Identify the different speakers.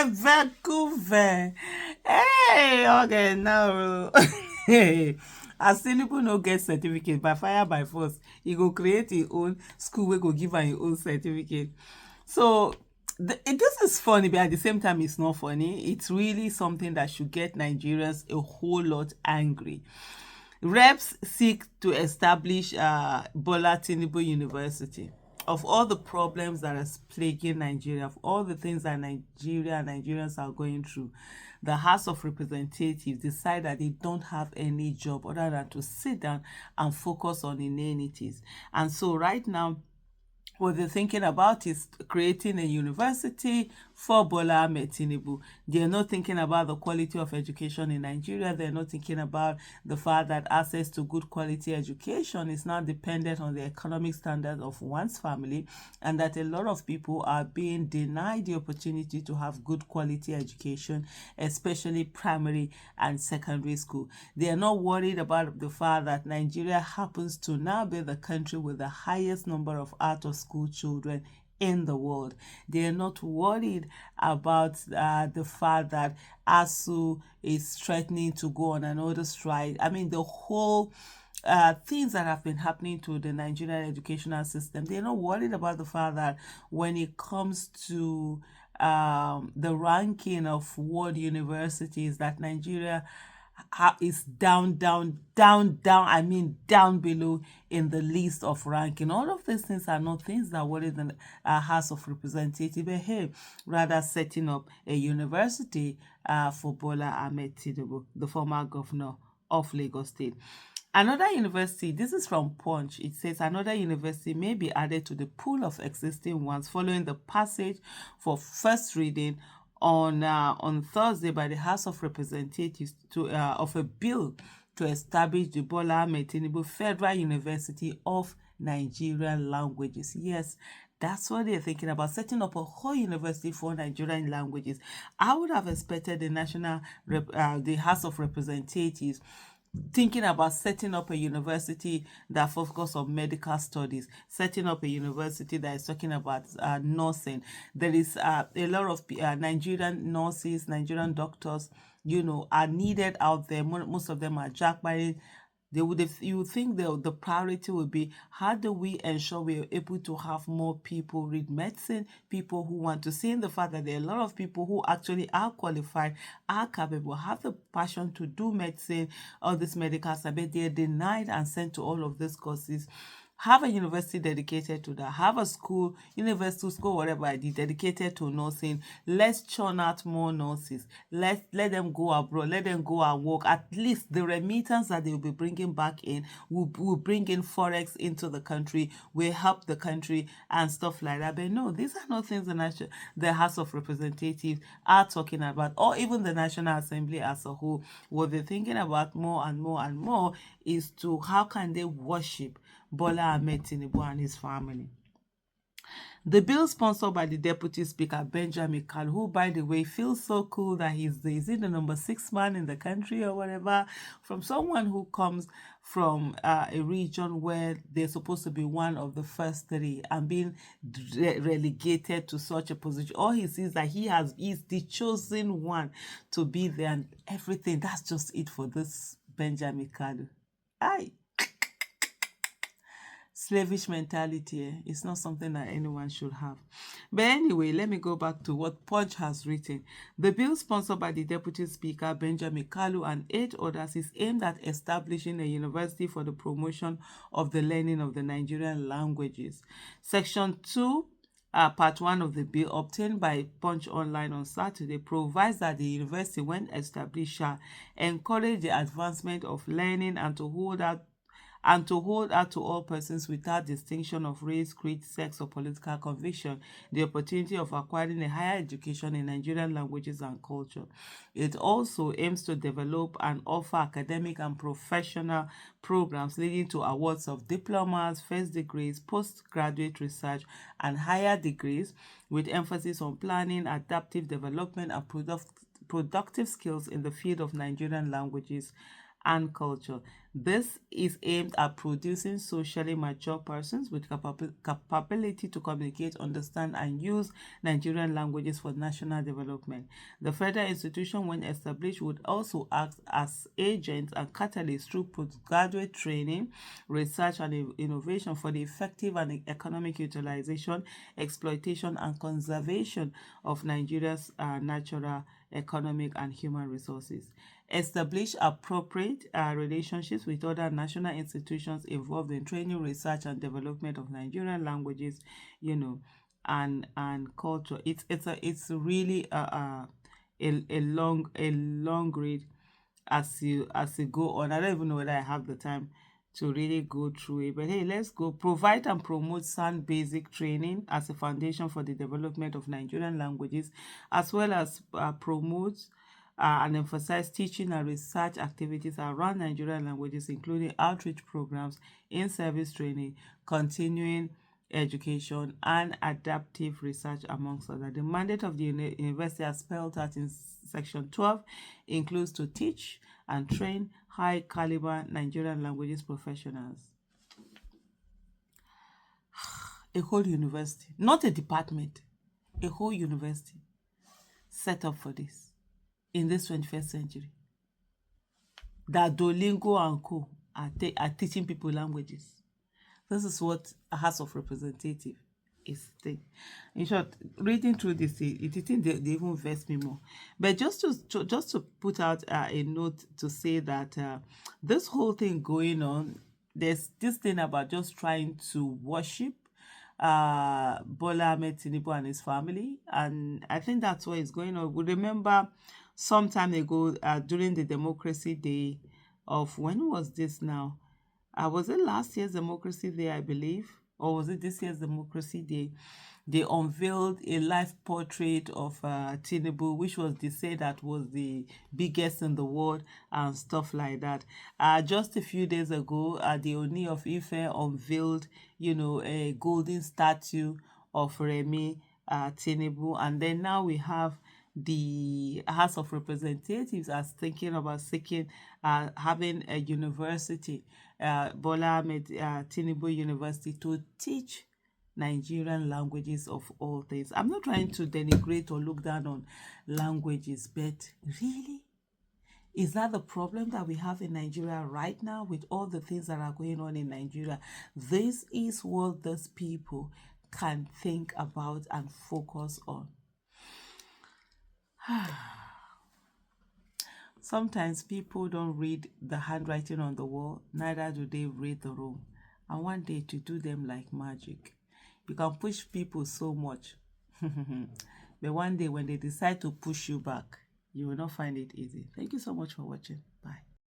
Speaker 1: Vancouver. Hey, okay, now. Hey, as Tinubu no get certificate by fire by force, he go create his own school wey go give am his own certificate. So this is funny, but at the same time, it's not funny. It's really something that should get Nigerians a whole lot angry. Reps seek to establish Bola Tinubu University. Of all the problems that are plaguing Nigeria, of all the things that Nigeria and Nigerians are going through, the House of Representatives decide that they don't have any job other than to sit down and focus on inanities. And so right now, what they're thinking about is creating a university for Bola Ahmed Tinubu. They're not thinking about the quality of education in Nigeria. They're not thinking about the fact that access to good quality education is now dependent on the economic standards of one's family, and that a lot of people are being denied the opportunity to have good quality education, especially primary and secondary school. They are not worried about the fact that Nigeria happens to now be the country with the highest number of out of school children in the world. They are not worried about the fact that ASU is threatening to go on another strike. I mean, the whole things that have been happening to the Nigerian educational system. They're not worried about the fact that when it comes to the ranking of world universities, that Nigeria is down, I mean, down below in the list of ranking. All of these things are not things that worry the House of Representatives, but hey, rather setting up a university for Bola Ahmed Tinubu, the former governor of Lagos State. Another university, this is from Punch, it says another university may be added to the pool of existing ones following the passage for first reading on Thursday by the House of Representatives of a bill to establish the Bola Ahmed Tinubu Federal University of Nigerian Languages. Yes, that's what they're thinking about, setting up a whole university for Nigerian languages. I would have expected the House of Representatives thinking about setting up a university that focuses on medical studies, setting up a university that is talking about nursing. There is a lot of Nigerian nurses, Nigerian doctors, are needed out there. Most of them are jackbiting. You would think the priority would be, how do we ensure we are able to have more people read medicine, people who want to see, in the fact that there are a lot of people who actually are qualified, are capable, have the passion to do medicine, all this medical stuff, but they are denied and sent to all of these courses. Have a university dedicated to that. Have a school, university school, whatever it is, dedicated to nursing. Let's churn out more nurses. Let them go abroad. Let them go and work. At least the remittance that they will be bringing back in will bring in forex into the country, will help the country and stuff like that. But no, these are not things the House of Representatives are talking about, or even the National Assembly as a whole. What they're thinking about more and more and more is to how can they worship Bola Ahmed Tinubu and his family. The bill sponsored by the Deputy Speaker, Benjamin Kalu, who, by the way, feels so cool that is he the number 6 man in the country or whatever, from someone who comes from a region where they're supposed to be one of the first 3 and being relegated to such a position. All he sees that he's the chosen one to be there and everything. That's just it for this Benjamin Kalu. Aye. Slavish mentality, it's not something that anyone should have. But anyway, let me go back to what Punch has written. The bill sponsored by the Deputy Speaker, Benjamin Kalu, and 8 others is aimed at establishing a university for the promotion of the learning of the Nigerian languages. Section 2 Part 1 of the bill, obtained by Punch Online on Saturday, provides that the university, when established, shall encourage the advancement of learning and to hold out to all persons without distinction of race, creed, sex, or political conviction the opportunity of acquiring a higher education in Nigerian languages and culture. It also aims to develop and offer academic and professional programs leading to awards of diplomas, first degrees, postgraduate research, and higher degrees, with emphasis on planning, adaptive development, and productive skills in the field of Nigerian languages and culture. This is aimed at producing socially mature persons with capability to communicate, understand, and use Nigerian languages for national development. The federal institution, when established, would also act as agents and catalysts through postgraduate training, research, and innovation for the effective and economic utilization, exploitation, and conservation of Nigeria's natural, economic, and human resources. Establish appropriate relationships with other national institutions involved in training, research, and development of Nigerian languages, and culture. It's really a long read as you go on. I don't even know whether I have the time to really go through it, but hey, let's go. Provide and promote sound basic training as a foundation for the development of Nigerian languages, as well as promote and emphasize teaching and research activities around Nigerian languages, including outreach programs, in-service training, continuing education, and adaptive research, amongst others. The mandate of the university, as spelled out in Section 12, includes to teach and train high-caliber Nigerian languages professionals. A whole university, not a department, a whole university set up for this in this 21st century. That Duolingo and co are teaching people languages. This is what a House of Representatives is saying. In short, reading through this, they even vex me more. But just to put out a note to say that this whole thing going on, there's this thing about just trying to worship Bola Ahmed Tinubu and his family, and I think that's what is going on. We remember some time ago during the Democracy Day of, when was this now? Was it last year's Democracy Day, I believe? Or was it this year's Democracy Day? They unveiled a live portrait of Tinubu, which was, they say, that was the biggest in the world and stuff like that. Just a few days ago, the Oni of Ife unveiled, a golden statue of Remi Tinubu. And then now we have the House of Representatives as thinking about having a university, Bola Ahmed Tinubu University, to teach Nigerian languages of all things. I'm not trying to denigrate or look down on languages, but really, is that the problem that we have in Nigeria right now with all the things that are going on in Nigeria? This is what these people can think about and focus on. Sometimes people don't read the handwriting on the wall, neither do they read the room. And one day, to do them like magic. You can push people so much. But one day when they decide to push you back, you will not find it easy. Thank you so much for watching. Bye.